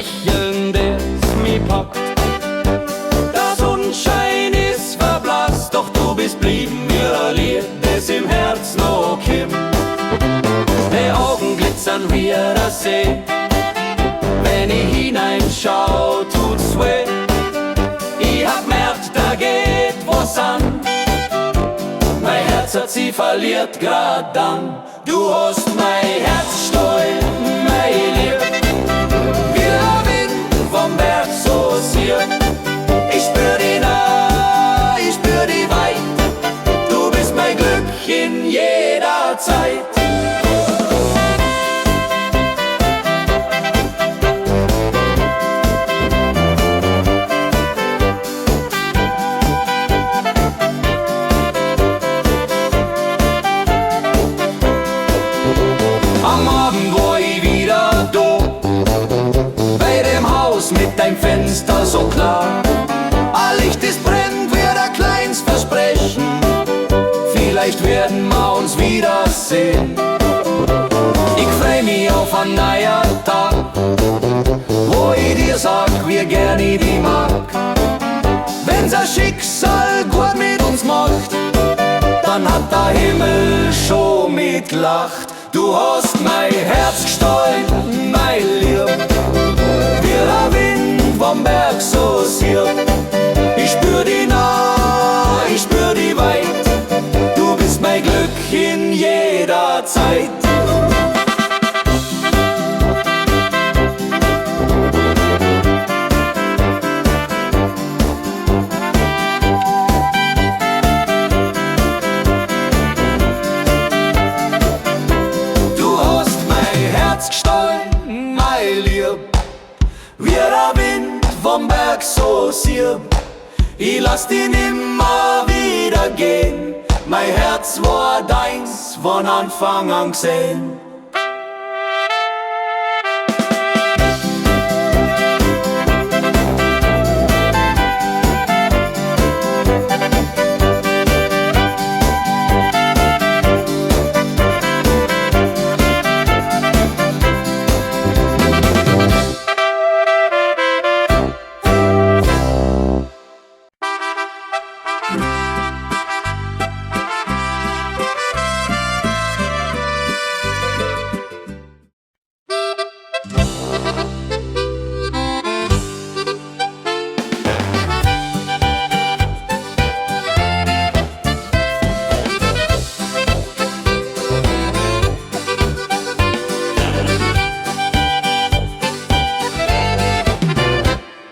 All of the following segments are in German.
Lächeln, das mich packt. Der Sonnenschein ist verblasst, doch du bist blieben mir ein Lied, das im Herz noch kimmt. Die Augen glitzern wie der See, wenn ich hineinschau, tut's weh. Ich hab merkt, da geht was an. Mein Herz hat sie verliert grad dann. Du hast mein Herz gestohlen, mein Lieb. Wie der Wind vom Berg so sehr. Ich spür die nah, ich spür die weit. Du bist mein Glück in jeder Zeit. Am Abend war ich wieder da, bei dem Haus mit deinem Fenster so klar. Ein Licht, das brennt, wird ein kleines Versprechen, vielleicht werden wir uns wiedersehen. Ich freu mich auf einen neuen Tag, wo ich dir sag, wie gern ich dich mag. Wenn's ein Schicksal gut mit uns macht, dann hat der Himmel schon mitgelacht. Du hast mein Herz gestohlen, mein Lieb, wie der Wind vom Berg so sehr. Ich spür die nah, ich spür die weit. Du bist mein Glück in jeder Zeit. Gestohlen, mein Lieb, wie der Wind vom Berg so sehr. Ich lass dich nimmer wieder gehen, mein Herz war deins von Anfang an gesehen.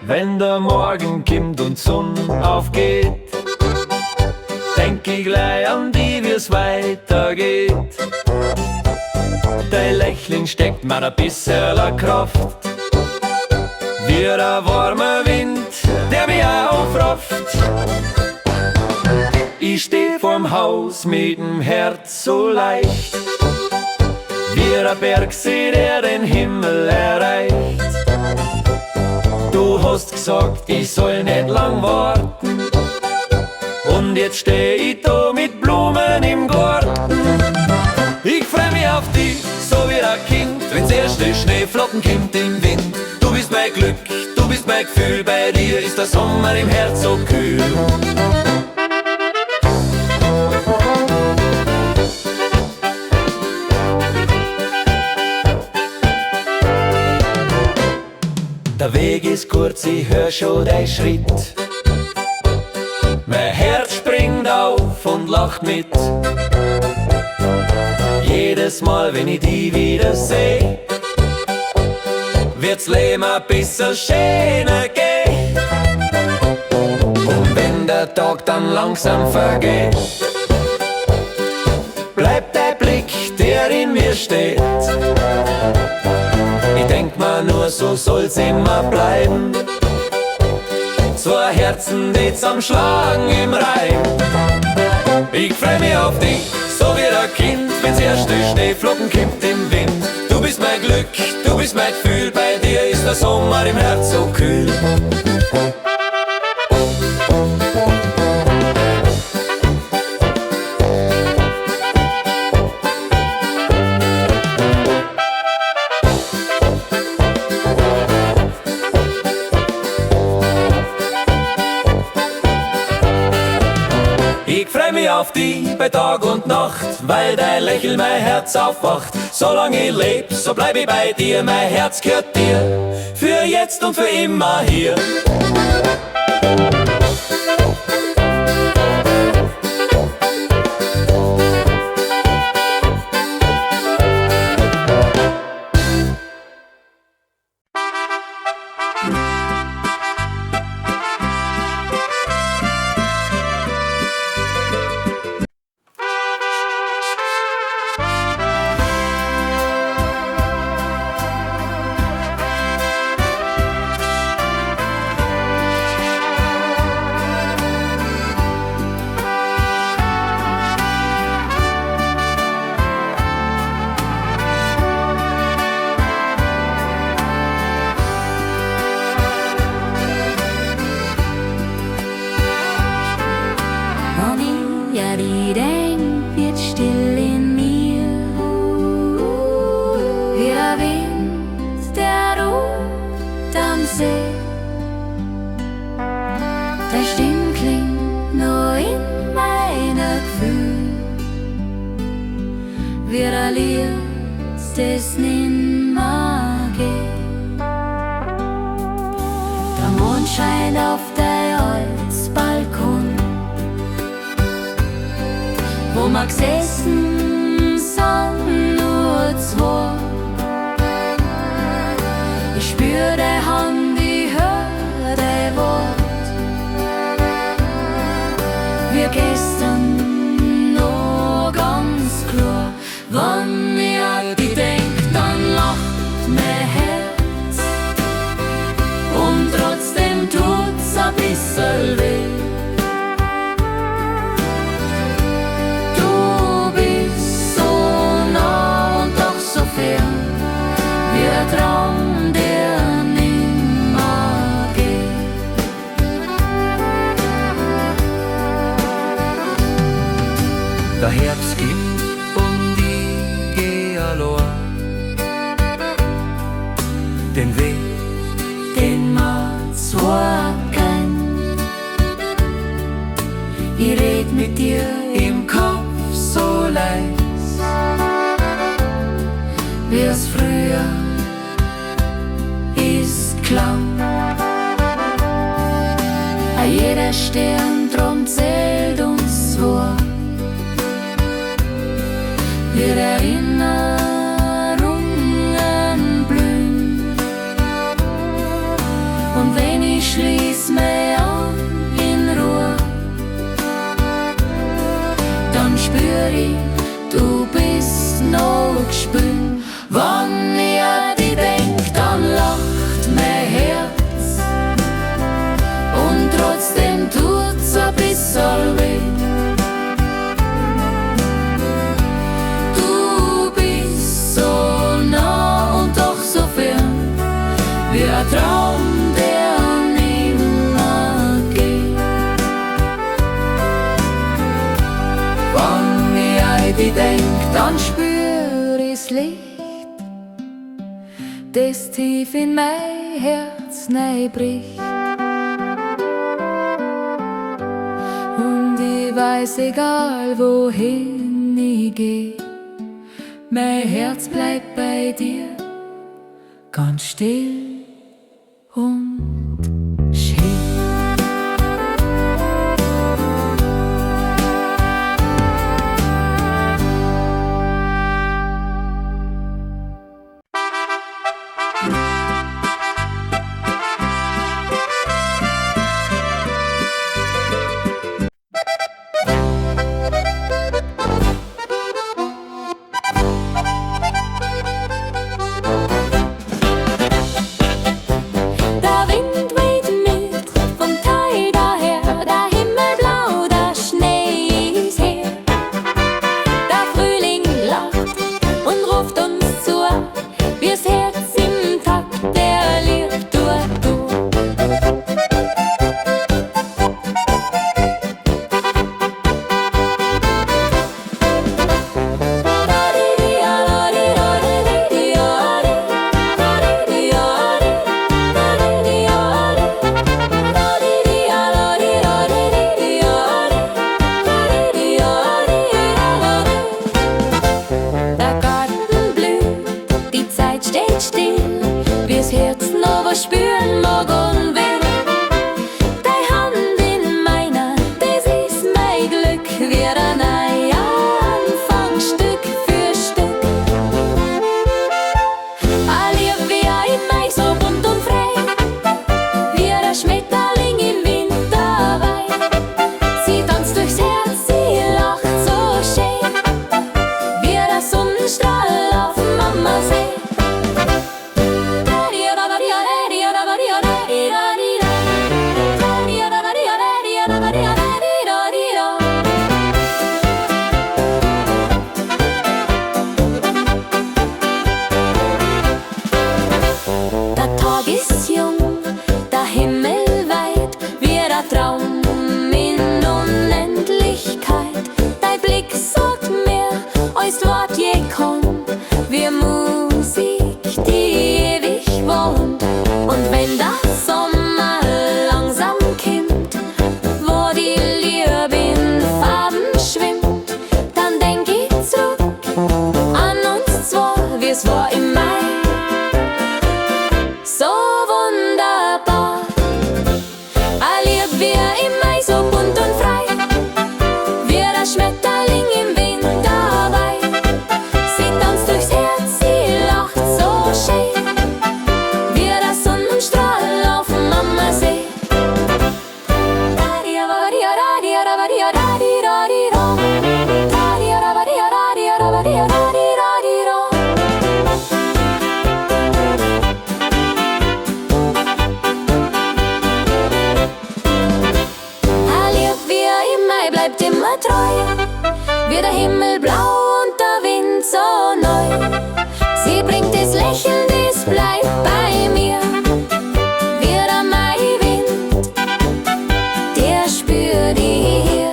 Wenn der Morgen kommt und Sonn aufgeht, denk ich gleich an die, wie's weitergeht. Dein Lächeln steckt mir ein bisschen Kraft, wie der warme Wind, der mich aufrafft. Ich steh vorm Haus mit dem Herz so leicht, wie der Bergsee, der den Himmel erreicht. Du hast gesagt, ich soll nicht lang warten, und jetzt steh ich da mit Blumen im Garten. Ich freu mich auf dich, so wie ein Kind, wenn's erste Schneeflocken kommt im Wind. Du bist mein Glück, du bist mein Gefühl, bei dir ist der Sommer im Herz so kühl. Der Weg ist kurz, ich hör schon dein Schritt. Mein Herz springt auf und lacht mit. Jedes Mal, wenn ich dich wieder seh, wird's Leben ein bisschen schöner gehen. Und wenn der Tag dann langsam vergeht, bleibt der Blick, der in mir steht. Ich denk mir nur, so soll's immer bleiben. Zwei Herzen, die zum Schlagen im Reim. Ich freu mich auf dich, so wie ein Kind, wenn's erste Schneeflocken kommt im Wind. Du bist mein Glück, du bist mein Gefühl, bei dir ist der Sommer im Herz so kühl. auf die bei Tag und Nacht, weil dein Lächeln mein Herz aufwacht. Solange ich leb, so bleib ich bei dir, mein Herz gehört dir, für jetzt und für immer hier. Die Denk wird still in mir, wie der Wind, der ruht am See. Deine Stimme klingt nur in meiner Gefühl, wie der Lied, das nimmer geht. Der Mond scheint auf dein altes Balkon, wo wir gesessen sind, nur zwei. Ich spür deine Hand, ich hör dein Wort, wie gestern noch ganz klar. Wenn ich an dich denk, dann lacht mein Herz, und trotzdem tut's ein bisschen weh. Traum, der nimmer geht. Der Herbst gibt und ich geh allein den Weg, Den wir zwei kennen. Ich red mit dir im Kopf so leis, wie es früher ist klang. A jeder Stern drum zählt uns zwei, wir Erinnerungen blühen. Und wenn ich schließ mich an in Ruhe, dann spür ich, du bist noch gespürt. Wann ich an dich denk, dann lacht mein Herz, und trotzdem tut's ein bisschen weh. Du bist so nah und doch so fern, wie ein Traum, der nimmer geht. wann ich An dich denk, dann spür ich's Licht, das tief in mein Herz bricht. Und ich weiß, egal wohin ich geh, mein Herz bleibt bei dir, ganz still und schön. so spüren mag und will. Deine Hand in meiner, das ist mein Glück, wir ein neuer Anfang, Stück für Stück. Alle wie ein Mai so bunt und frei, wie der Schmetterling im Winterwein. Sie tanzt durchs Herz, sie lacht so schön, wie der Sonnenstrahl auf Mamasee. Der Tag ist jung, der Himmel weit, wie der Traum in Unendlichkeit. Dein Blick sagt mir, als Wort je kommt, wie Musik, die ewig wohnt. Und wenn der Sommer langsam kommt, wo die Liebe in Farben schwimmt, dann denk ich zurück an uns zwei, wie es war im Mai. So wunderbar, alle wir im Mai so bunt und frei, wie der Schmetterling im Winterwein. Sie tanzt durchs Herz, sie lacht so schön, wie der Sonnenstrahl auf Mamasee. Bleibt immer treu, wie der Himmel blau und der Wind so neu. Sie bringt das Lächeln, das bleibt bei mir, wie der Maiwind, der spürt ich hier.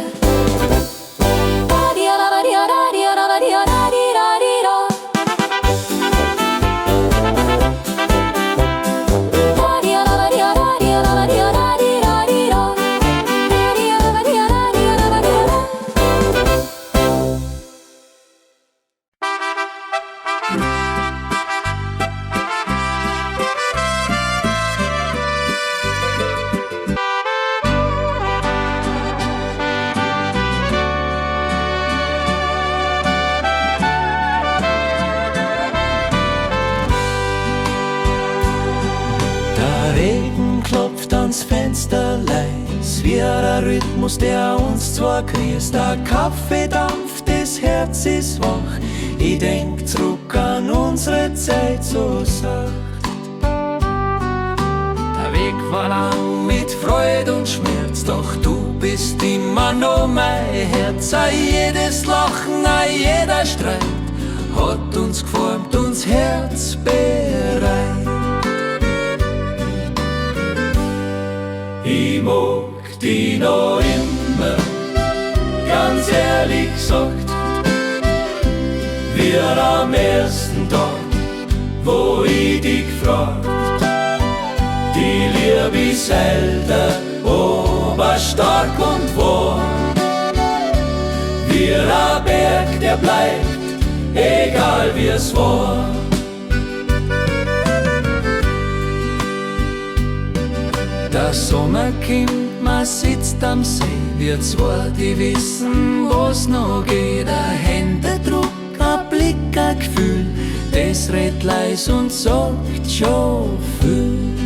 Der Regen klopft ans Fenster leis, wie der Rhythmus, der uns zwar grüßt. Der Kaffee dampft, das Herz ist wach, ich denk zurück an unsere Zeit so sacht. Der Weg war lang mit Freude und Schmerz, doch du bist immer noch mein Herz. Jedes Lachen, jeder Streit hat uns geformt, uns Herz bereit. Ich mag dich noch immer, ganz ehrlich gesagt, wie am ersten Tag, wo ich dich gefragt. Die Liebe ist älter, aber stark und wahr, wie ein Berg, der bleibt, egal wie es war. Der Sommer kommt, man sitzt am See, wir zwei, die wissen, was noch geht. Ein Händedruck, ein Blick, ein Gefühl, das redet leis und sagt schon viel.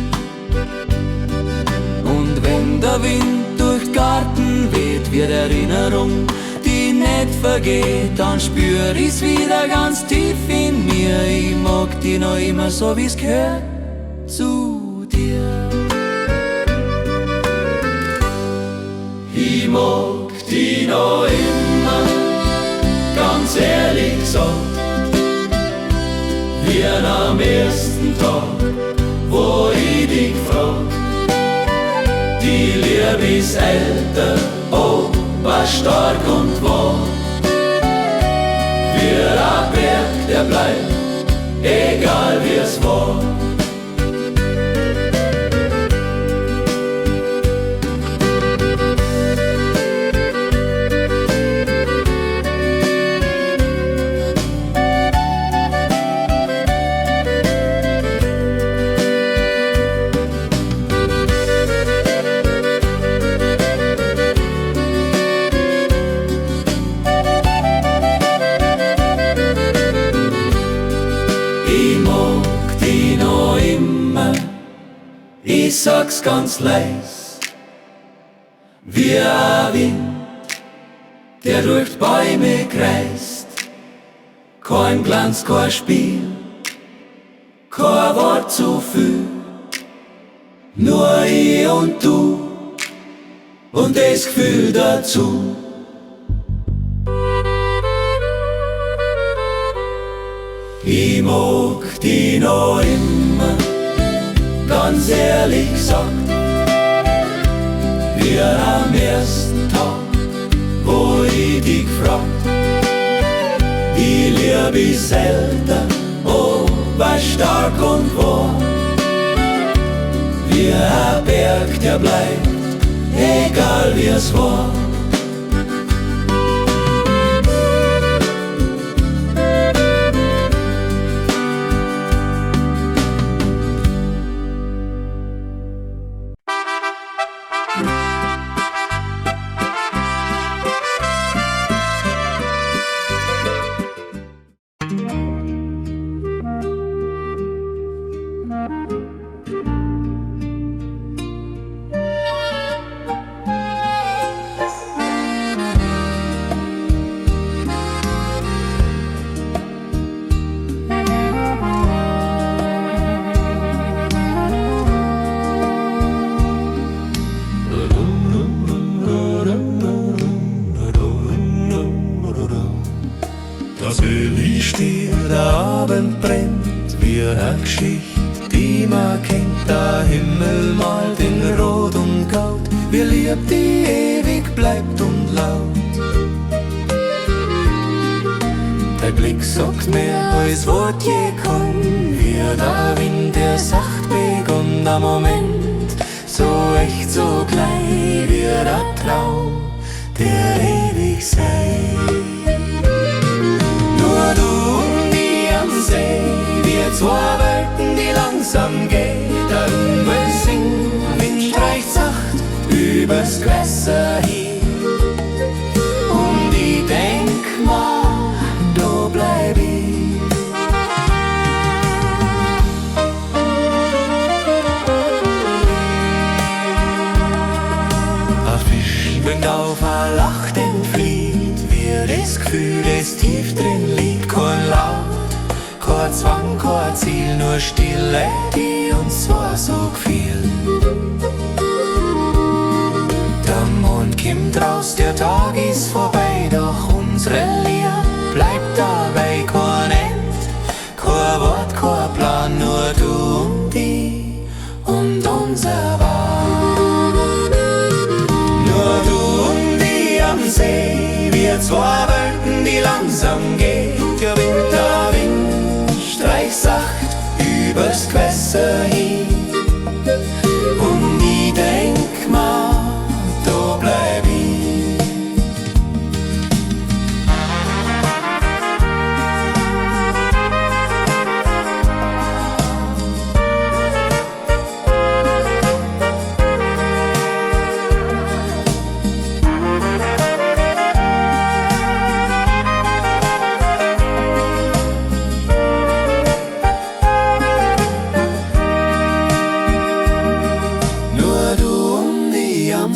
Und wenn der Wind durch den Garten weht, wird Erinnerung, die nicht vergeht, dann spür ich's wieder ganz tief in mir. Ich mag dich noch immer so, wie's gehört zu dir. Ich mag dich noch immer, ganz ehrlich gesagt, wie am ersten Tag, wo ich dich gefragt. Die Liebe ist älter, aber stark und wahr, wie ein Berg, der bleibt, egal wie es war. Ich sag's ganz leis, wie ein Wind, der durch die Bäume kreist. Kein Glanz, kein Spiel, kein Wort zu viel, nur ich und du und das Gefühl dazu. Ich mag dich noch immer, ganz ehrlich gesagt, wie am ersten Tag, wo ich dich gefragt. Die Liebe ist selten, oh, war stark und wahr, wie ein Berg, der bleibt, egal wie es war. Das Öl steht, der Abend brennt, wie eine Geschichte, die man kennt. Der Himmel malt in Rot und Gold, wie lieb die ewig bleibt und laut. Dein Blick sagt mir, als Wort je kann, wie der Wind, der sacht begonnen. Ein Moment, so echt, so klein, wie der Traum, der ewig sei. Nur du und ich am See, wir zwei Welten, die langsam gehen. Der Himmel singt, Wind streicht sacht übers Gewässer hin. Und ich denk mal, da bleib ich. Ein Fisch winkt auf, er lacht, entflieht, wie das Gefühl, das tief drin liegt. Kein Laut, kein Zwang, kein Ziel, nur Stille, die uns zwar so gefiel. Der Mond kommt raus, der Tag ist vorbei, doch unsere Liebe bleibt dabei. Kein End, kein Wort, kein Plan, nur du und ich und unser Wahn. Nur du und ich am See, wir zwei Welten, die langsam gehen. Der Wind streicht sacht übers Gewässer hin. Und ich denk mal, da bleib ich.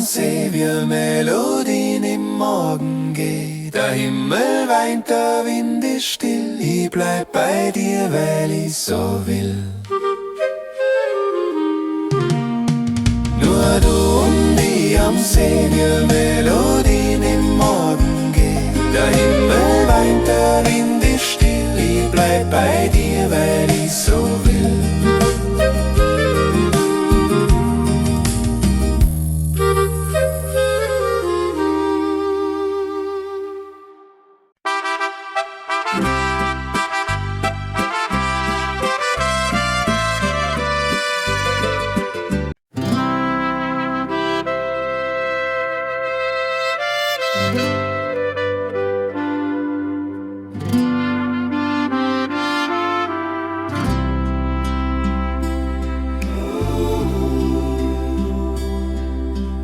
See, wie Melodien im Morgen geht. Der Himmel weint, der Wind ist still. Ich bleib bei dir, weil ich so will. Nur du und ich am See, wie Melodien im Morgen geht. Der Himmel weint, der Wind ist still. Ich bleib bei dir, weil ich so will.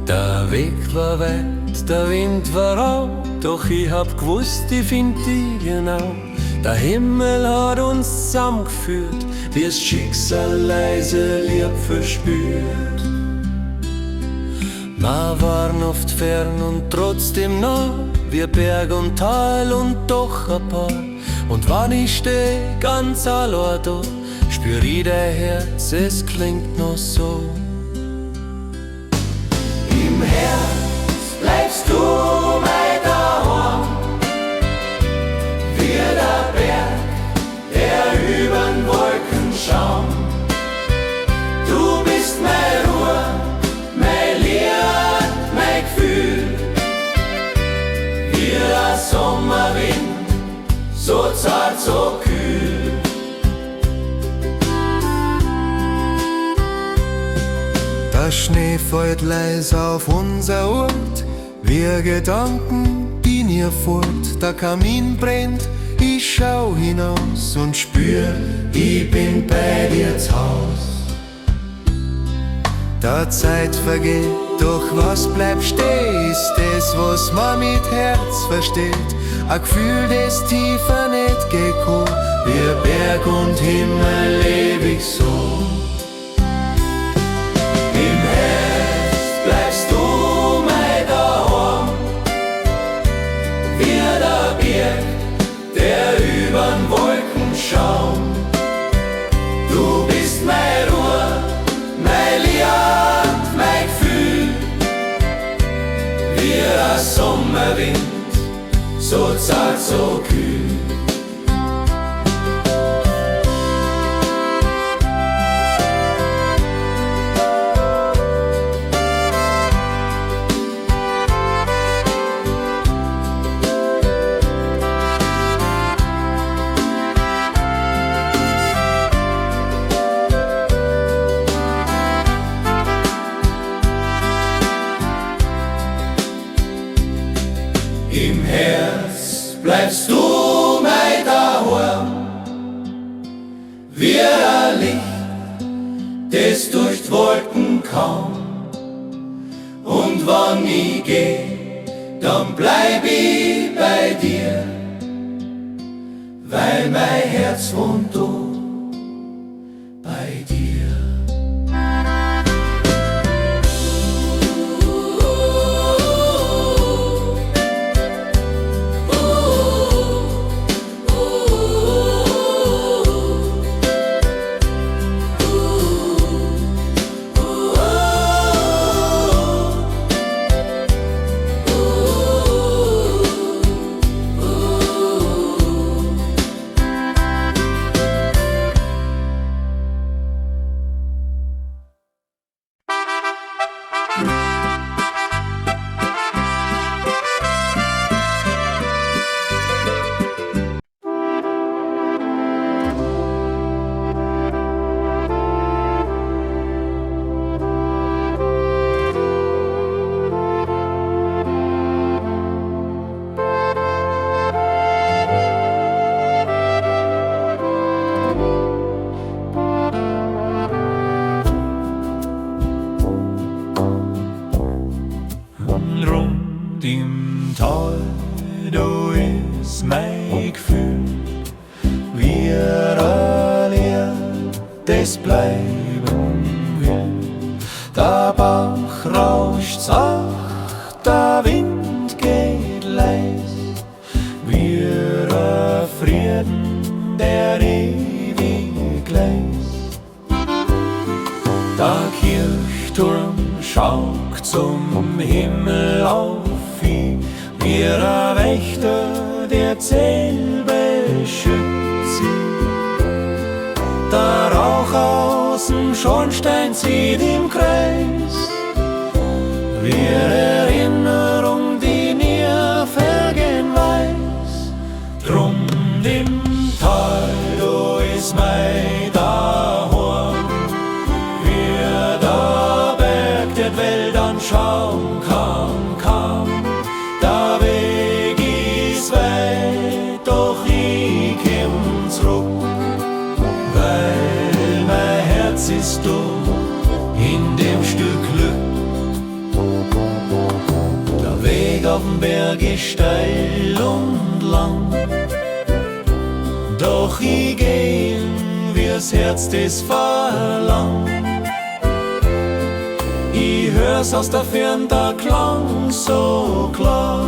Der Weg war weit, der Wind war rau, doch ich hab gewusst, ich find dich genau. Der Himmel hat uns zusammengeführt, das Schicksal leise lieb verspürt. Wir waren oft fern und trotzdem nah, wir Berg und Tal und doch ein Paar. Und wann ich steh ganz allein da, spür ich dein Herz, es klingt noch so. Im Herz bleibst du mein daheim, wie der Berg, der übern Wolken schaut. Du bist meine Ruhe, mein Lied, mein Gefühl, wie der Sommerwind, so zart, so kühl. Der Schnee fällt leise auf unser Ort, wir Gedanken gehen ihr fort. Der Kamin brennt, ich schau hinaus und spür, ich bin bei dir zu Haus. Der Zeit vergeht, doch was bleibt stehen, ist das, was man mit Herz versteht. Ein Gefühl, das tiefer nicht gekommen, wie Berg und Himmel ewig so. Im Herz bleibst du mein daheim, wie der Berg, der übern Wolken schaut. Du bist meine Ruhe, mein Lied, mein Gefühl, wie der Sommerwind, so zart, so kühl. Im Herz bleibst du mein daheim, wie ein Licht, das durch die Wolken kam. Und wann ich geh, dann bleib ich bei dir, weil mein Herz wohnt du bei dir. Im Tal, da ist mein Gefühl, wie ein Lied, das bleiben will. Der Bach rauscht sacht, der Wind geht leis, wie ein Frieden, der ewig gleich. Der Kirchturm schaut zum Himmel auf, wie ein Wächter, der selber schützt. Der Rauch aus dem Schornstein zieht im Kreis, wie Erinnerung, die nie vergehen weiß. Drum im Tal, da ist mein daheim, wie der Berg, der die Welt anschauen kann. Der Weg ist weit, doch ich komm zurück, weil mein Herz ist da in dem Stück Glück. Der Weg auf dem Berg ist steil und lang, doch ich geh, wie fürs Herz, das verlangt. Ich hör's aus der Ferne, der Klang so klar,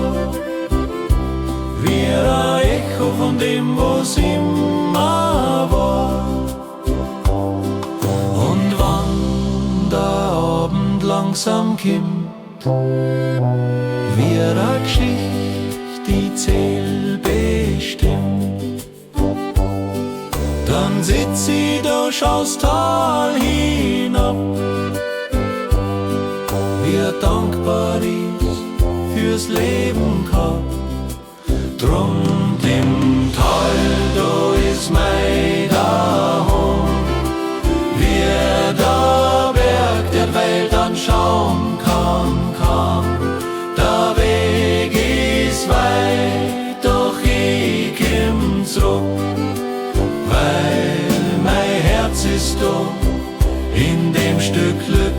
wie ein Echo von dem, was immer war. Und wann der Abend langsam kommt, wie eine Geschichte, die zähl bestimmt, dann sitz ich da, schau's Tal hinab, wie dankbar ist fürs Leben gehabt. Drum im Tal, da ist mein Daheim, wie der Berg der Welt anschauen kann. Der Weg ist weit, doch ich komm zurück, weil mein Herz ist da in dem Stück Glück.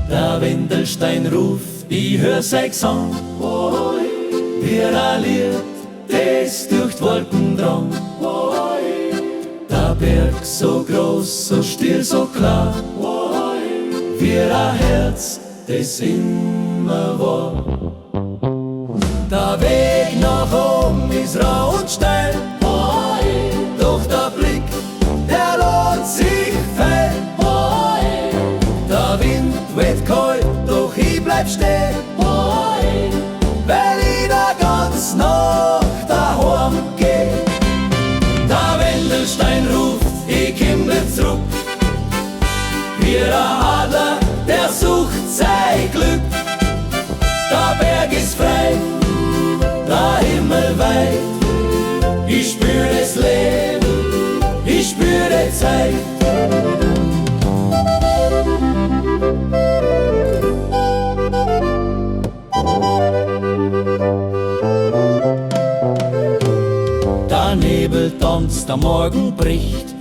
Der Wendelstein ruft, ich hör sein Gesang, wie ein Lied, das durch die Wolken drang. Der Berg so groß, so still, so klar, wie ein Herz, das immer war. Der Weg nach oben ist rau und steil, doch der Blick, der lohnt sich feil. Der Wind weht kalt, doch ich bleib stehen, weil ich da ganz Nacht daheim geh. Der Wendelstein ruft, ich komm nicht zurück, wie der Adler, der sucht sein Glück. Der Berg ist frei, der Himmel weit, ich spür das Leben, ich spür die Zeit. Der Nebel tanzt, der Morgen bricht,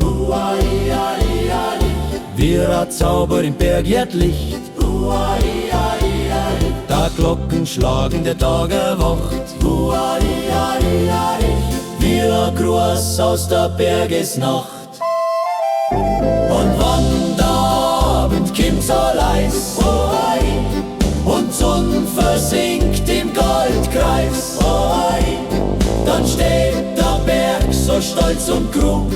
wie ein Zauber im Berg jährt Licht. Da Glocken schlagen, der Tag erwacht, wie ein Gruß aus der Bergesnacht. Und wann der Abend kommt so leis, und Sonne versinkt im Goldkreis, dann steht der Berg so stolz und krumm,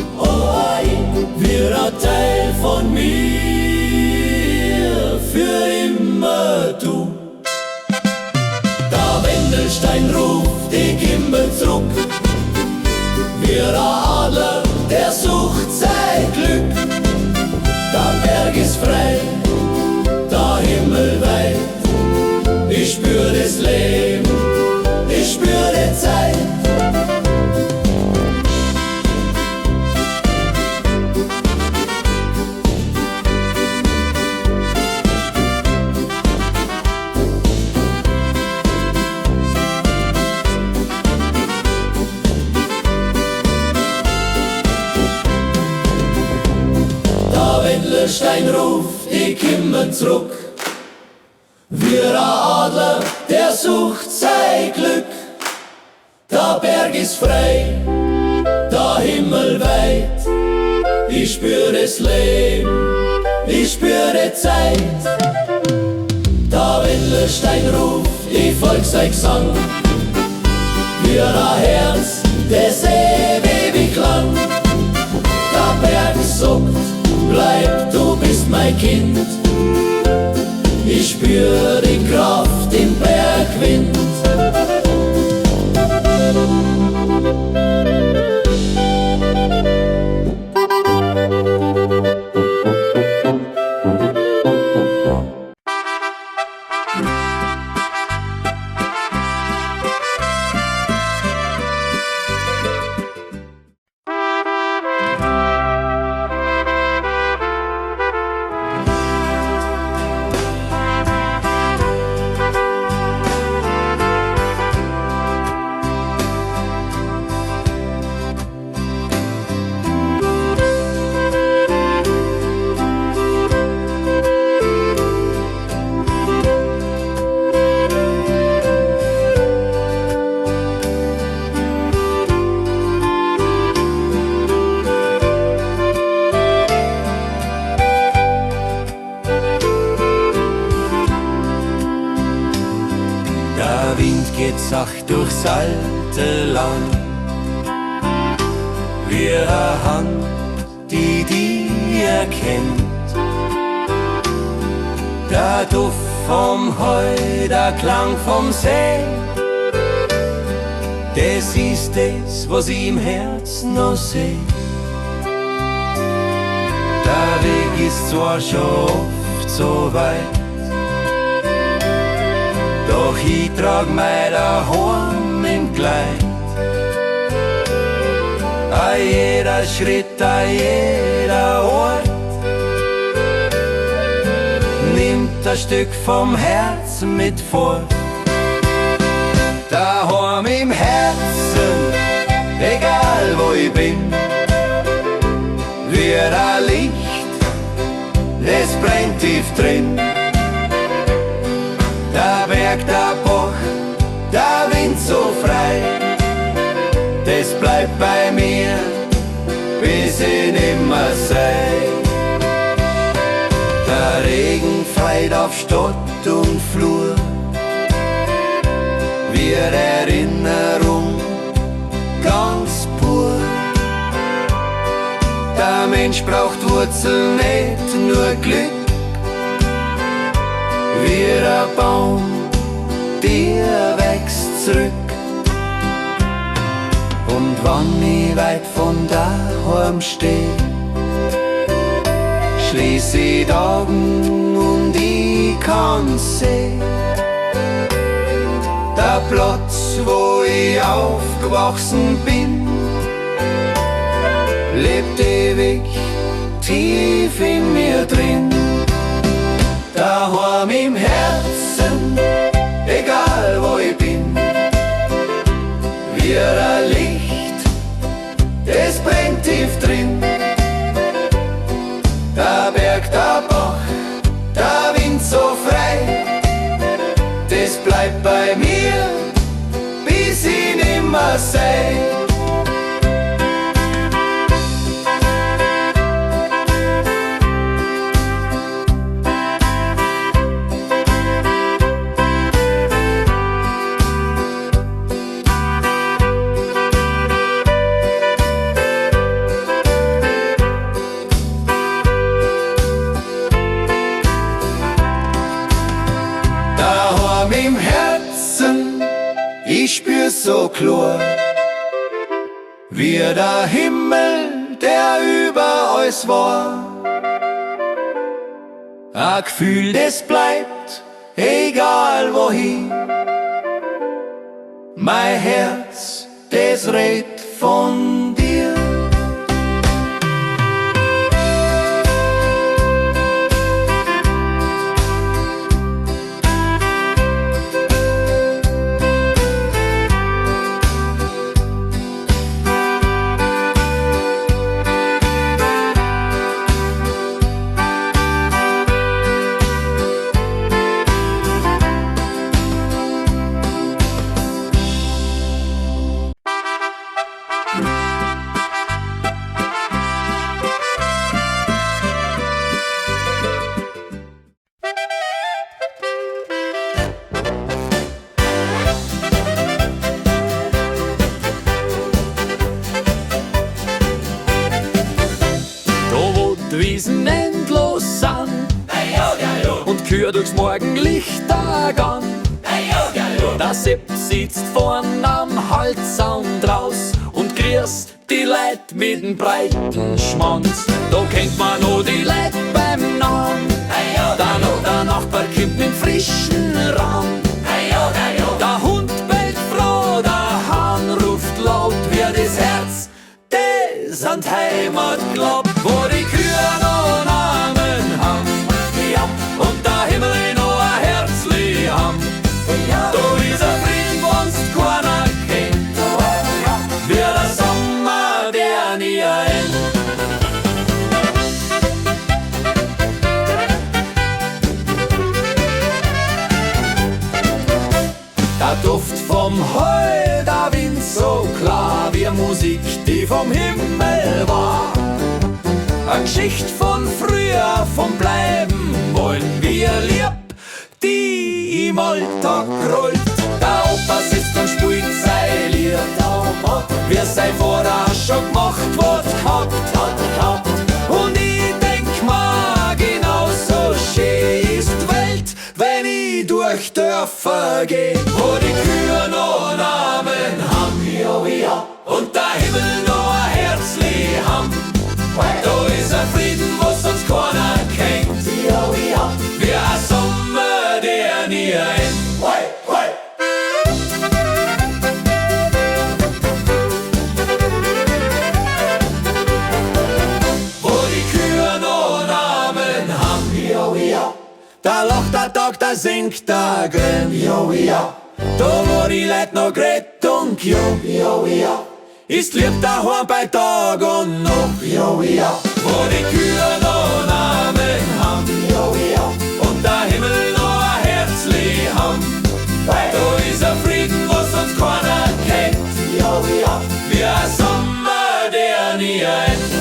wie ein Teil von mir, für immer du. Der Wendelstein ruft, ich komm zurück, wie ein Adler, der sucht sein Glück. Der Berg ist frei, der Himmel weit, ich spür das Leben, ich spür die Zeit. Himmelstein ruft die Kimmen zurück. Wie ein Adler, der sucht sein Glück. Der Berg ist frei, der Himmel weit. Ich spür das Leben, ich spür die Zeit. Der Wendelstein ruft, ich folg sein Gesang. Wie ein Herz, das ewig lang. Der Berg sagt, bleib, du bist mein Kind. Ich spür die Kraft im Bergwind. Der Wind geht sacht durchs alte Land, wie eine Hand, die erkennt. Der Duft vom Heu, der Klang vom See, das ist das, was ich im Herzen noch seh. Der Weg ist zwar schon oft so weit, doch ich trag mei daheim im Kleid. A jeder Schritt, a jeder Ort nimmt ein Stück vom Herzen mit fort. Daheim im Herzen, egal wo ich bin, wird ein Licht, das brennt tief drin. Der Berg, der Bach, der Wind so frei, das bleibt bei mir, bis ich nimmer sei. Der Regen fällt auf Stadt und Flur, wie Erinnerung ganz pur. Der Mensch braucht Wurzeln, nicht nur Glück. Wie ein Baum, der wächst zurück. Und wann ich weit von daheim steh, schließ ich die Augen und ich kann sehen, der Platz, wo ich aufgewachsen bin, lebt ewig tief in mir drin. Daheim im Herzen, egal wo ich bin, wie ein Licht, es brennt tief drin. Der Berg, der Bach, der Wind so frei, das bleibt bei mir, bis ich nimmer sei. Im Herzen, ich spür's so klar, wie der Himmel, der über alles war. Ein Gefühl, das bleibt, egal wohin. Mein Herz, das redet von dir. Wiesen endlos sind und Kühe durchs Morgenlicht tagan. Der Sepp sitzt vorn am Holzzaun draus und grüßt die Leut mit dem breiten Schmanz. Da kennt man noch die Leut beim Namen, der Nachbar kommt mit frischen Raum. Der Hund bellt froh, der Hahn ruft laut, wie das Herz, das an die Heimat glaubt, wo die Kühe noch Namen haben, und der Himmel noch ein Herzli haben. Da ist ein Frieden, wenn's keiner kennt, wie der Sommer, der nie endet. Der Duft vom Heu, der Wind so klar, wie Musik, die vom Himmel war. Eine Geschichte von früher, vom Bleiben wollen wir lieb, die im Alltag rollt. Der Opa sitzt und spielt sein Lied, wie sein Vater schon gemacht, was gehabt hat. Und ich denk mal, genauso schön ist die Welt, wenn ich durch Dörfer geh, wo die Kühe noch Namen haben, und der Himmel noch ein Herzli haben. Da ist ein Frieden, was sonst keiner kennt, wie ein Sommer, der nie endet. Wo die Kühe noch Namen haben, da lacht der Tag, da singt der Grimm, da wo die Leute noch gret und jung, ist lieb daheim bei Tag und Nacht, wo die Kühe noch Namen haben, und der Himmel noch ein Herzli haben. Da ist ein Frieden, was sonst keiner kennt, wie ein Sommer, der nie endet.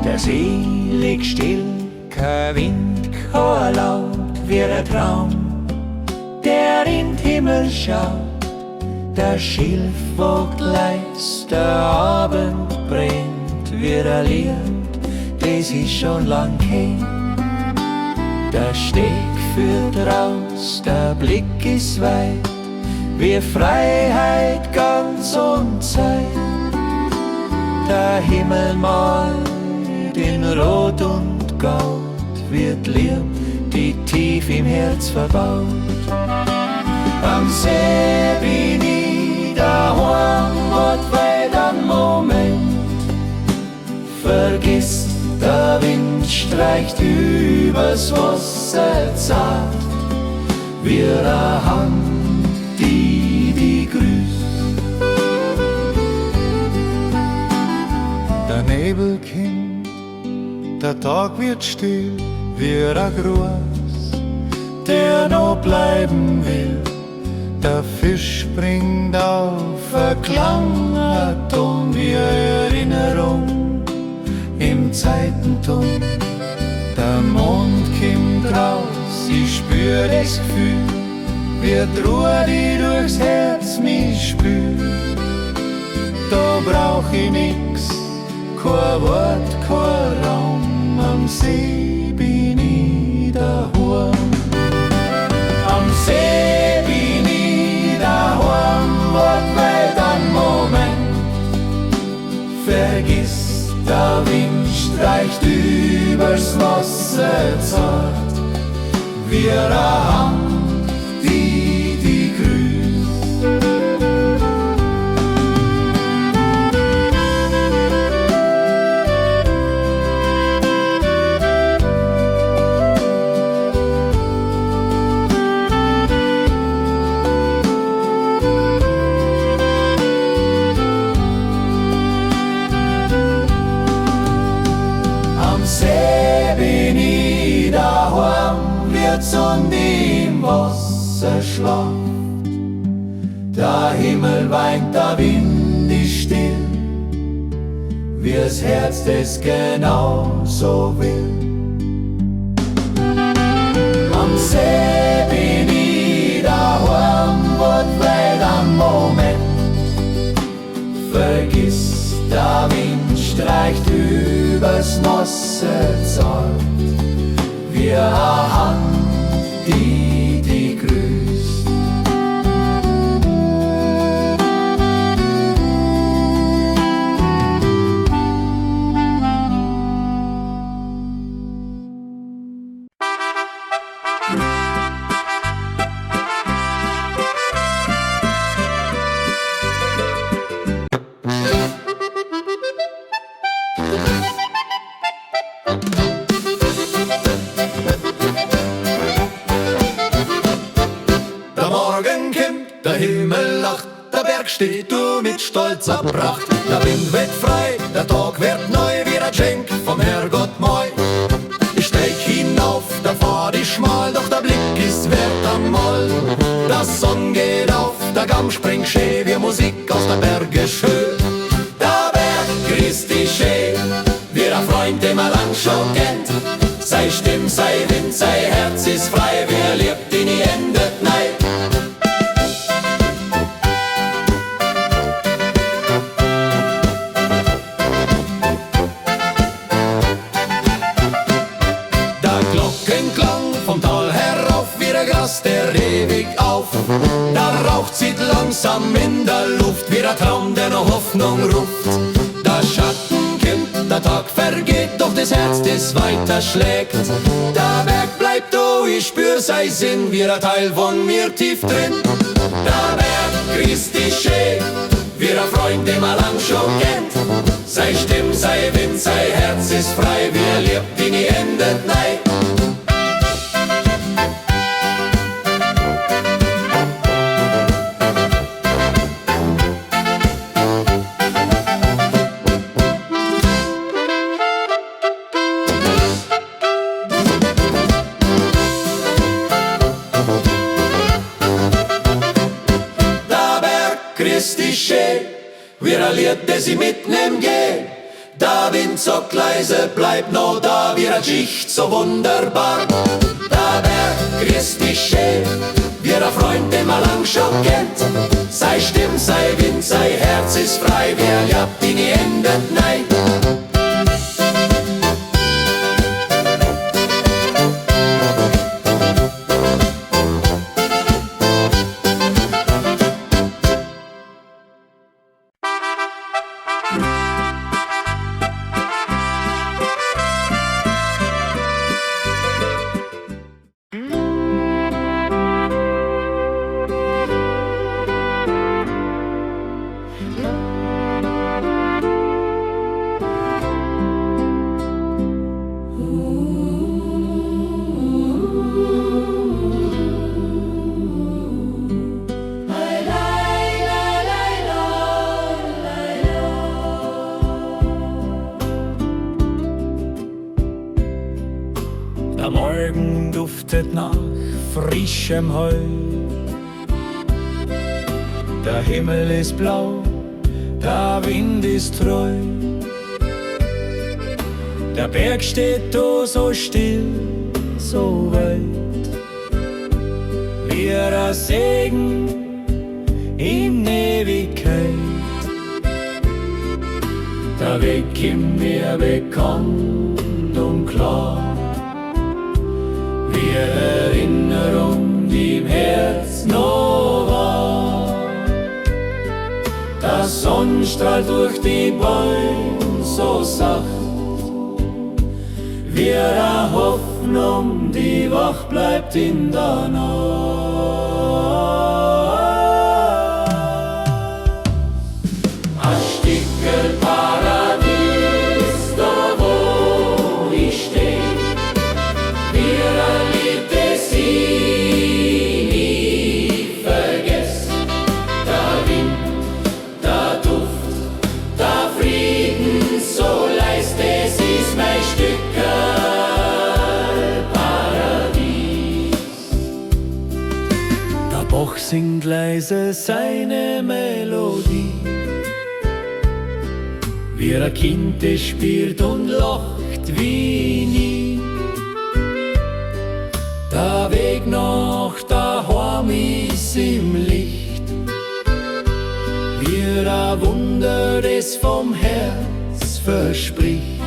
Der See liegt still, kein Wind, kein Laut, wie ein Traum, der in den Himmel schaut. Der Schilf wogt leis, der Abend brennt wie ein Lied, das ich schon lang kenn. Der Steg führt raus, der Blick ist weit, wie Freiheit ganz und Zeit. Der Himmel malt in Rot und Gold, wird Liebe, die tief im Herz verbaut. Am See bin ich daheim, wat weit ein Moment, vergiss, der Wind streicht übers Wasser zart, wie eine Hand, die grüßt. Der Nebel kommt, der Tag wird still, wie ein Gruß, der noch bleiben will. Der Fisch springt auf, ein Klang, ein Ton wie eine Erinnerung im Zeitentum. Der Mond kommt raus, ich spür das Gefühl, wie die Ruhe, die durchs Herz mich spült. Da brauch ich nix, kein Wort, kein Raum, am See bin ich daheim. Am See bin ich daheim, wart weit einen Moment, vergiss, der Wind streicht übers Wasser zart, wie eine Hand, die grüßt. wird's und im Wasser schlaft. Der Himmel weint, der Wind ist still, wie's Herz das genauso will. Am See bin ich daheim, wird weit am Moment. Vergiss, der Wind streicht übers Wasser zart, wie eine Hand, die dich grüßt. Der Morgen kommt, der Himmel lacht, der Berg steht du mit stolzer Pracht. Der Wind weht frei, der Tag wird neu, wie ein Geschenk vom Herrgott moi. Ich steig hinauf, der Pfad ist schmal, doch der Blick ist wert am Moll. Der Sonn geht auf, der Gamm springt schön, wie Musik aus der Berge schön. Der Berg grüßt dich schön, wie der Freund, den man lang schon kennt. Sei Stimm, sei Wind, sei Herz ist frei, wer lebt, die nie endet, nein. Der Glockenklang vom Tal herauf, wie der Gras, der ewig auf. Der Rauch zieht langsam in der Luft, wie der Traum, der noch Hoffnung ruft. Der Schatten kommt, der Tag vergeht, doch das Herz, das weiter schlägt. Der Berg bleibt, oh, ich spür sei Sinn, wie ein Teil von mir tief drin. Der Berg grüßt dich schön, wie ein Freund, den man lang schon kennt. Sei Stimm, sei Wind, sei Herz ist frei, wer lebt, die nie endet, nein. Christi schön, wie ein Lied, das ich mitnehm geh. Der Wind so leise bleibt noch da, wie ein Schicht so wunderbar. Der Berg Christi schön, wie ein Freund, den man lang schon kennt. Sei Stimm, sei Wind, sei Herz ist frei, wer lebt, die nie endet, nein. Der Morgen duftet nach frischem Heu. Der Himmel ist blau, der Wind ist treu. Der Berg steht da so still, so weit, wie ein Segen in Ewigkeit. Der Weg kommt mir bekannt und klar, wie Erinnerung, die im Herz noch war. Der Sonnenstrahl durch die Bäume so sacht, wie eine Hoffnung, die wach bleibt in der Nacht. Ein Stückel Paradies, da wo ich steh, wie ein Lied, das ich nie vergess. Der Wind, der Duft, der Frieden, so leist, es ist mein Stückel Paradies. singt leise seine Melodie. Wie ein Kind, das spielt und lacht wie nie. Der Weg nach daheim ist im Licht, wie ein Wunder, das vom Herz verspricht.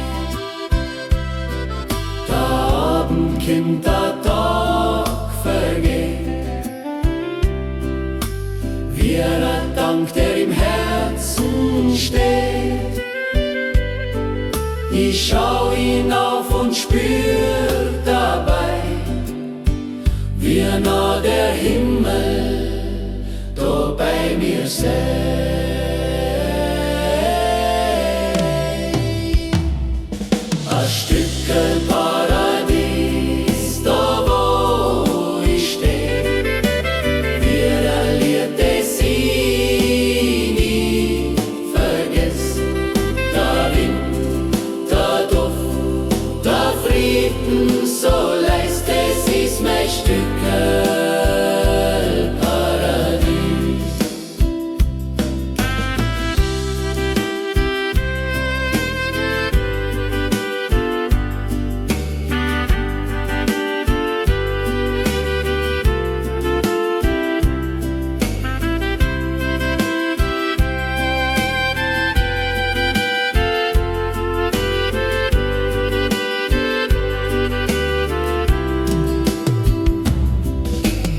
Der Abend kommt, der Tag vergeht, wie ein Dank, der im Herzen steht. Ich schau hinauf und spür dabei, wie nah der Himmel da bei mir sei. Ein Stückchen Paradies, da wo ich steh, wie ein Lied, das ich nie vergess. Der Wind, der Duft, der Frieden, so leist, es ist mein Stückchen Paradies.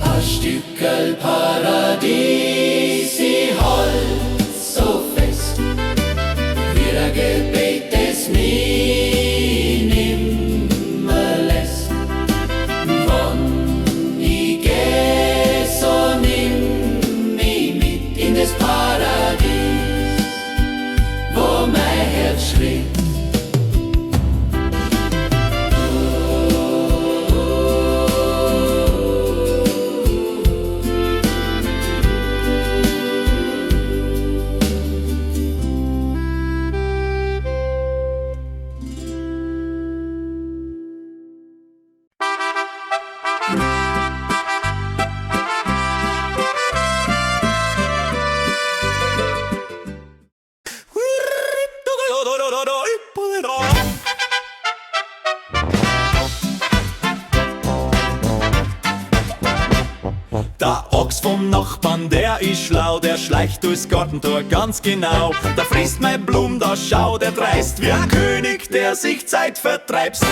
Ein Stückel Paradies, ich halt so fest, wie ein Gebet, das mich nimmer lässt. Wann ich geh, so nimm mich mit in das Paradies, wo mein Herz schlägt. Der Ochs vom Nachbarn, der ist schlau, der schleicht durchs Gartentor ganz genau. Da frisst mein Blum, da schau, der dreist wie ein König, der sich Zeit vertreibst.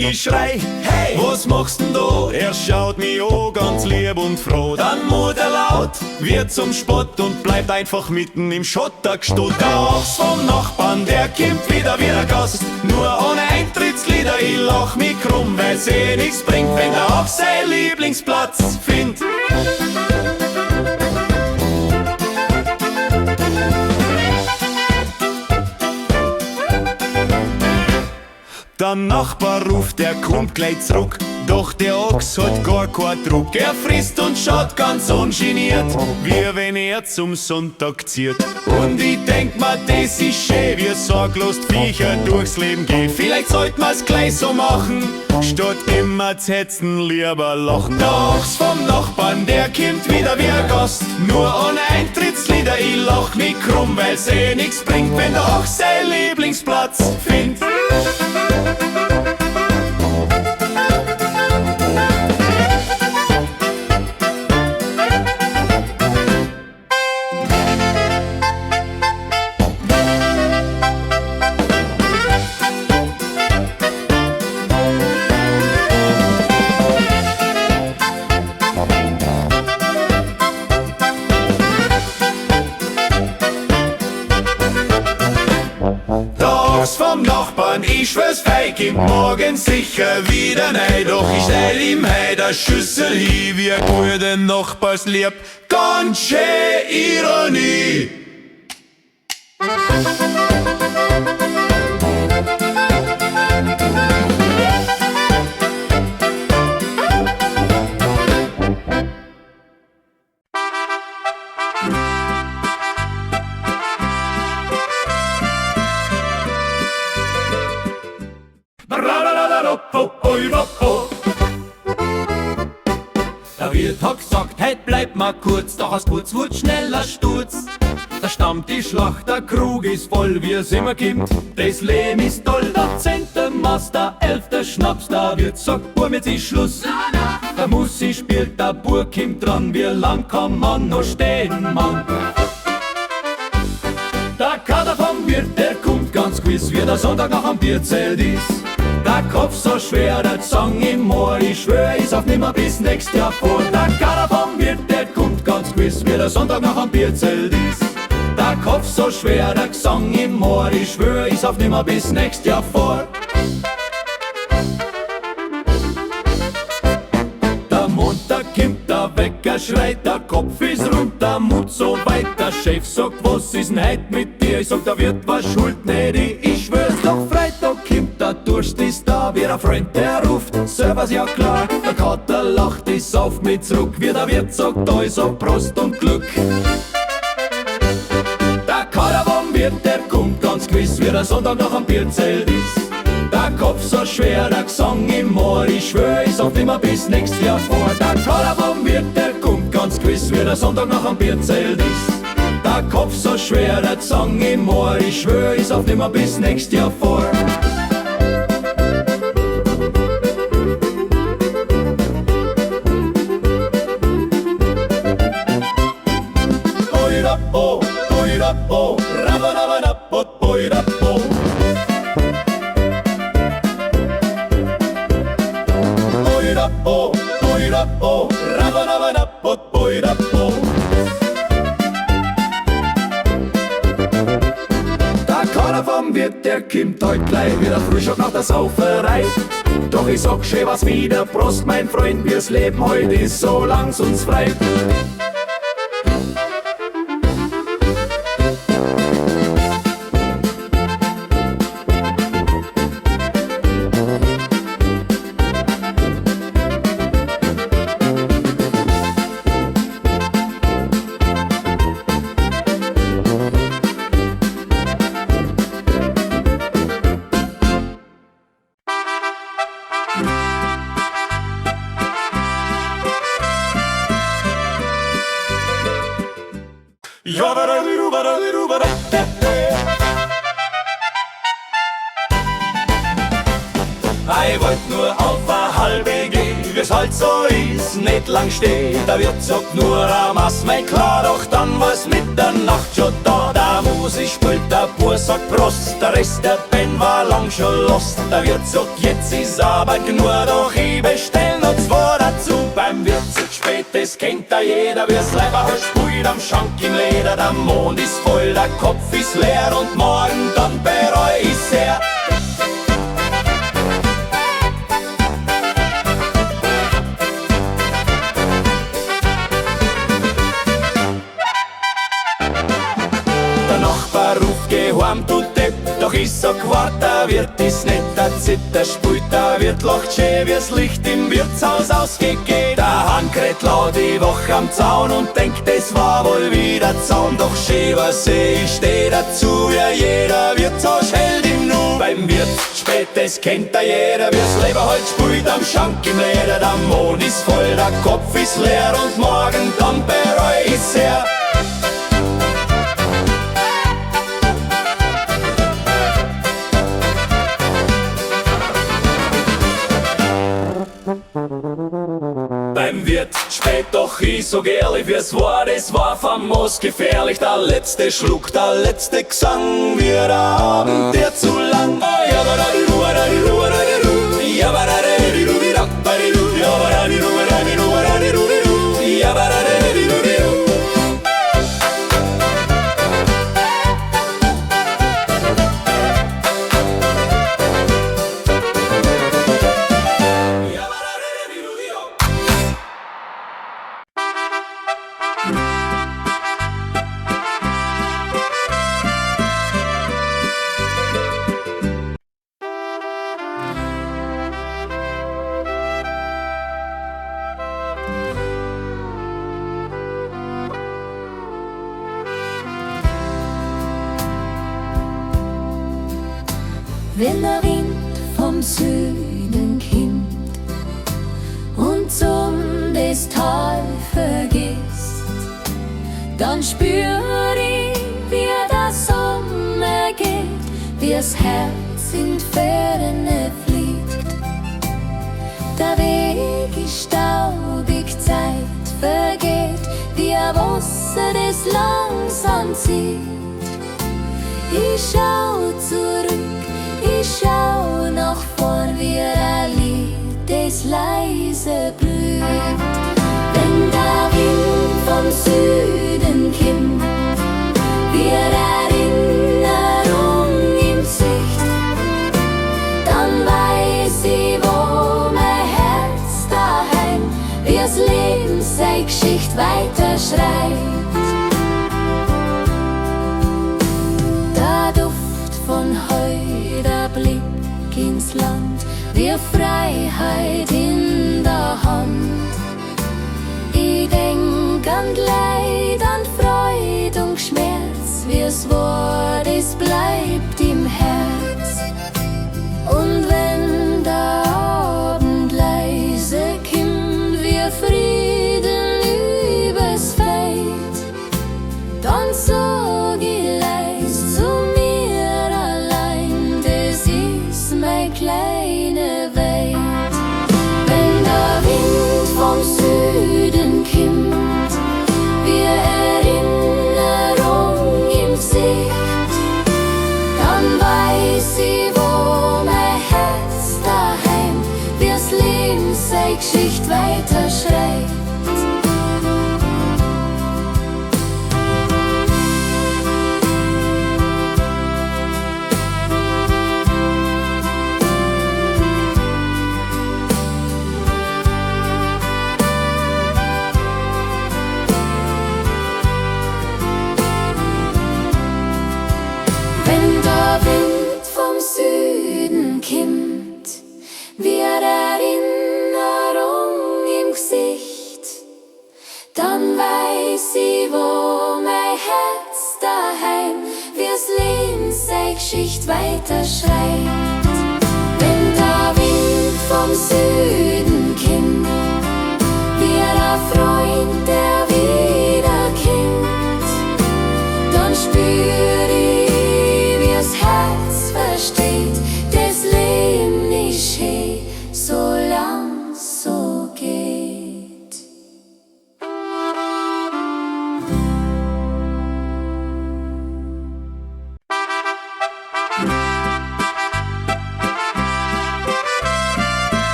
Ich schrei, hey, was machst denn da? Er schaut mich an, ganz lieb und froh. Dann murrt er laut, wird zum Spott und bleibt einfach mitten im Schotter gestut. Der Ochs vom Nachbarn, der kommt wieder wie ein Gast, nur ohne Eintrittslieder. Ich lach mich krumm, weil's eh nichts bringt, wenn der Ochs sein Lieblingsplatz findet. Der Nachbar ruft, der kommt gleich zurück, doch der Ochs hat gar keinen Druck. Er frisst und schaut ganz ungeniert, wie wenn er zum Sonntag ziert. Und ich denk mir, das ist schön, wie sorglos die Viecher durchs Leben gehen. Vielleicht sollte man's gleich so machen, statt immer zu hetzen, lieber lachen. Der Ochs vom Nachbarn, der kommt wieder wie ein Gast, nur ohne Eintrittslieder. Ich lach mich krumm, weil's eh nix bringt, wenn der Ochs sein Lieblingsplatz findet. Vom Nachbarn, ich schwör's feig, gibt morgen sicher wieder nein. Doch ich stell ihm heut a Schüssel hin, wie ein guter Nachbarslieb, ganz schön Ironie. kurz, doch aus kurz wird schneller Sturz. Der Stammtisch lacht, der Krug ist voll, wie es immer kommt. Das Leben ist toll, der 10. Master, 11. Schnaps, da wird sagt, Bub, jetzt ist Schluss. Der Musik spielt, der Bub kommt dran, wie lang kann man noch stehen, Mann? Der Kater vom Wirt, der kommt ganz gewiss, wie der Sonntag nach am Bierzelt ist. Der Kopf so schwer, der Song im Moor, ich schwör, ist auf nimmer bis nächstes Jahr vor. Der Kater vom Wirt, der kommt ganz gewiss, wie der Sonntag nach am Bierzelt ist. Der Kopf so schwer, der Gesang im Moor, ich schwör, ist auf nimmer bis nächstes Jahr vor. Der Montag kommt, der Wecker schreit, der Kopf ist rund, der Mut so weit. Der Chef sagt, was ist denn heut mit dir? Ich sag, da wird was schuld, nicht ich schwör's, doch Freitag kommt, der Durst ist da, wie ein Freund, der ruft, servus, ja klar. Der Kater lacht, ich sauf mit zurück, wie der Wirt sagt, da ist so Prost und Glück. Der kommt ganz gewiss, wie der Sonntag nach am Bierzelt ist. Der Kopf so schwer, der Gesang im Moor, ich schwör, ist auf nimmer bis nächstes Jahr vor. Der Kader vom Wirt, der kommt ganz gewiss, wie der Sonntag nach am Bierzelt ist. Der Kopf so schwer, der Gesang im Moor, ich schwör, ist auf nimmer bis nächstes Jahr vor. Oh, oh, rabba-dabba-dabba, boi-dabba. Boi-dabba, boi-dabba, rabba-dabba-dabba, boi-dabba. Der Kader vom Wirt, der kommt heut gleich wieder Frühstück nach der Sauferei. Doch ich sag schön was wieder, Prost mein Freund, wir's Leben heut ist, so lang's uns frei. Ich wollt nur auf eine halbe gehen, wie's halt so ist, nicht lang stehen. Der Wirt sagt nur am Ass, mein klar, doch dann war's Mitternacht schon da. Der Musik spielt, der Bur sagt Prost, der Rest der Band war lang schon lost. Der Wirt sagt, jetzt ist Arbeit genug, doch ich bestell noch zwei dazu. Beim Wirt ist spät, das kennt da jeder, wie's Leiberhals spielt am Schank im Leder. Der Mond ist voll, der Kopf ist leer und morgen dann bereu ich's sehr. Du Depp, doch ich sag, wart, der Wirt ist nett, der Zitter spielt, der Wirt lacht schön, wie's Licht im Wirtshaus ausgeht. Der Hahn kräht laut die Woche am Zaun und denkt, es war wohl wieder Zaun. Doch schön was ich steh dazu, wie jeder Wirtshaus hält im Nu. Beim Wirt spät, das kennt da jeder, wie's Leberholz spielt am Schank im Leder. Der Mond ist voll, der Kopf ist leer und morgen dann bereu ich's sehr. Beim Wirt spät, doch ich so ehrlich, wie's war, das war famos gefährlich. Der letzte Schluck, der letzte Gesang, wie der Abend, der zu lang. Wenn der Wind vom Süden kommt und um das Tal vergisst, dann spür ich, wie der Sommer geht, wie's Herz in die Ferne fliegt. Der Weg ist staubig, Zeit vergeht, wie ein Wasser, das langsam zieht. Ich schau zurück, ich schau nach vorn, wie ein Lied, das leise blüht. Wenn der Wind vom Süden kommt, wie Erinnerung im Gesicht, dann weiß ich, wo mein Herz daheim, wie's Leben seine Geschichte weiterschreibt. Der Duft von Heu, der Blick ins Land, wie Freiheit in der Hand. Ich denk an Leid, an Freude und Schmerz, wie's war, das bleibt im Herz. Und wenn der Abend leise kommt, wie Frieden übers Feld, dann sag ich leis zu mir allein, das ist meine kleine Welt. Wenn der Wind vom Süden kommt, wie Erinnerung im Gesicht, dann weiß ich, wo mein Herz daheim, wie's Leben seine Geschichte weiterschreibt. Wenn der Wind vom Süden kommt, wie Erinnerung im Gesicht, dann weiß ich, wo mein Herz daheim, wie's Leben seine Geschichte weiterschreibt. Wenn der Wind vom Süden kommt, wie ein Freund, der wiederkommt, dann spür ich, wie's Herz versteht, das Leben ist schön, solang so geht.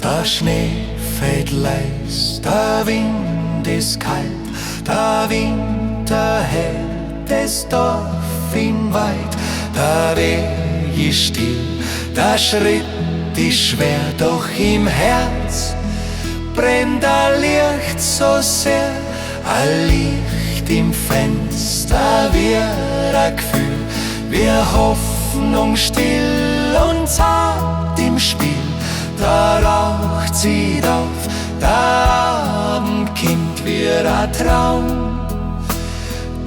Der Schnee fällt leis, der Wind ist kalt, der Winter hält das Dorf in Wald. Der Weg ist still, der Schritt ist schwer, doch im Herz brennt ein Licht so sehr. Ein Licht im Fenster, wie ein Gefühl, wie Hoffnung still und zart im Spiel. Da raucht sie auf, der Abend kommt wie ein Traum,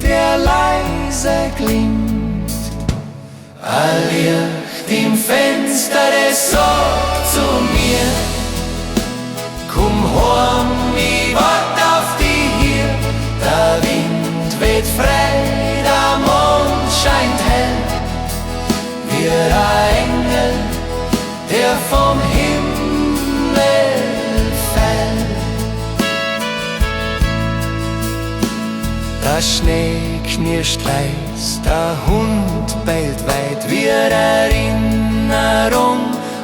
der leise glimmt. Ein Licht im Fenster, das sagt zu mir, komm heim, ich wart auf dich hier. Der Wind weht frei, der Mond scheint hell, wie ein Engel, der vom Himmel fällt. Der Schnee knirscht leis, der Hund bellt weit, wie Erinnerung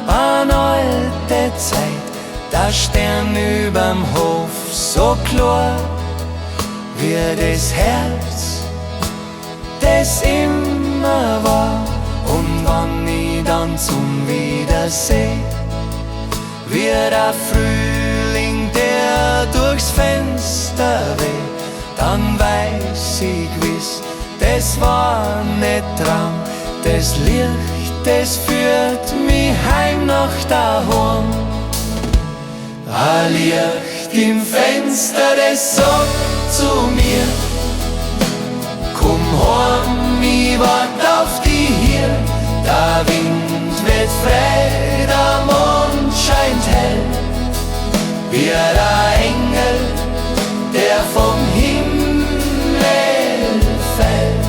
an alte Zeit. Der Stern überm Hof so klar, wie das Herz, das immer war. Und wann ich dann zum Wiedersehen, wie der Frühling, der durchs Fenster weht, dann weiß ich gewiss, das war nicht Traum, das Licht das führt mich heim nach daheim. Ein Licht im Fenster, das sagt zu mir: Komm heim, ich wart auf die hier. Der Wind wird frei, der Mond scheint hell, wie der Engel, der vom Himmel fällt.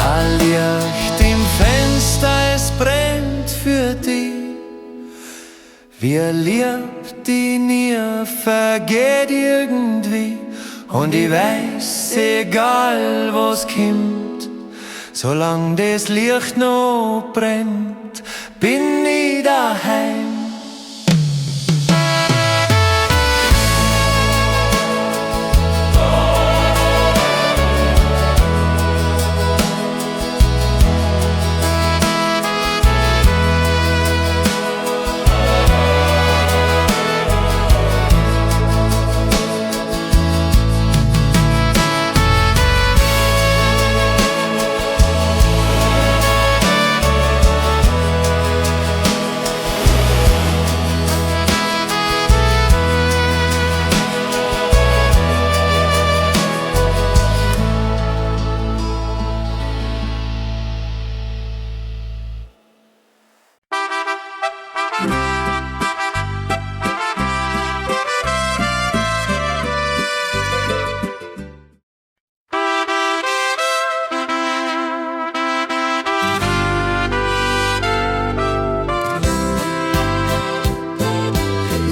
Ein Licht im Fenster, es brennt für dich. Wer liebt die nie, vergeht irgendwie. Und ich weiß, egal was kommt, solang das Licht noch brennt, bin ich daheim.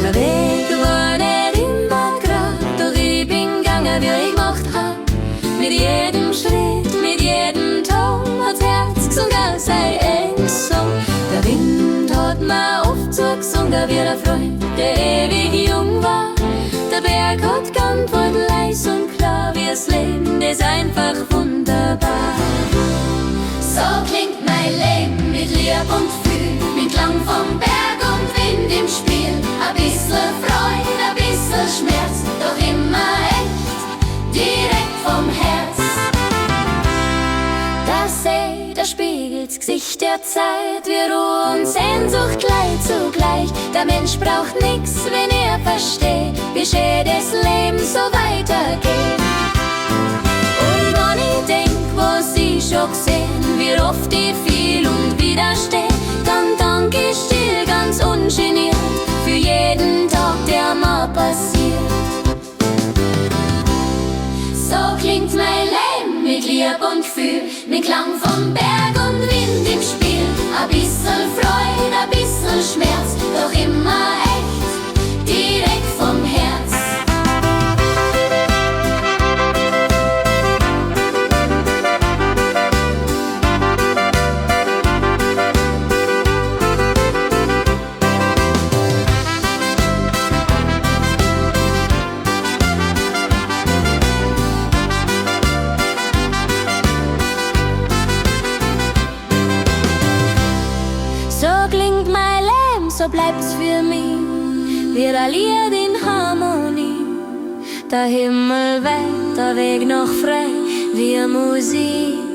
Der Weg war nicht immer grad, doch ich bin gegangen, wie ich gemacht hab. Mit jedem Schritt, mit jedem Ton hat's Herz gesungen, sei eng Song. Der Wind hat mir oft zugesungen, wie der Freund, der ewig jung war. Der Berg hat geantwortet, leis und klar, wie das Leben, das einfach wunderbar. So klingt mein Leben mit Lieb und Fühl, mit Klang vom Berg und Wind im Spiel. Ein bisschen Freude, ein bisschen Schmerz, doch immer echt, direkt vom Herz. Der See, der spiegelt's Gesicht der Zeit, wie Ruhe und Sehnsucht gleich zugleich. Der Mensch braucht nix, wenn er versteht, wie schön das Leben so weitergeht. Und wenn ich denk, was ich schon gesehen, wie oft ich viel und widersteh, dann dank ich still, ganz ungeniert, für jeden Tag, der mal passiert. So klingt mein Leben mit Lieb und Gefühl, mit Klang vom Berg und Wind im Spiel. Ein bisschen Freude, ein bisschen Schmerz, doch immer echt, direkt vom Herz. So klingt mein Leben, so bleibt's für mich, wie ein Lied in Harmonie. Der Himmel weit, der Weg noch frei, wie Musik.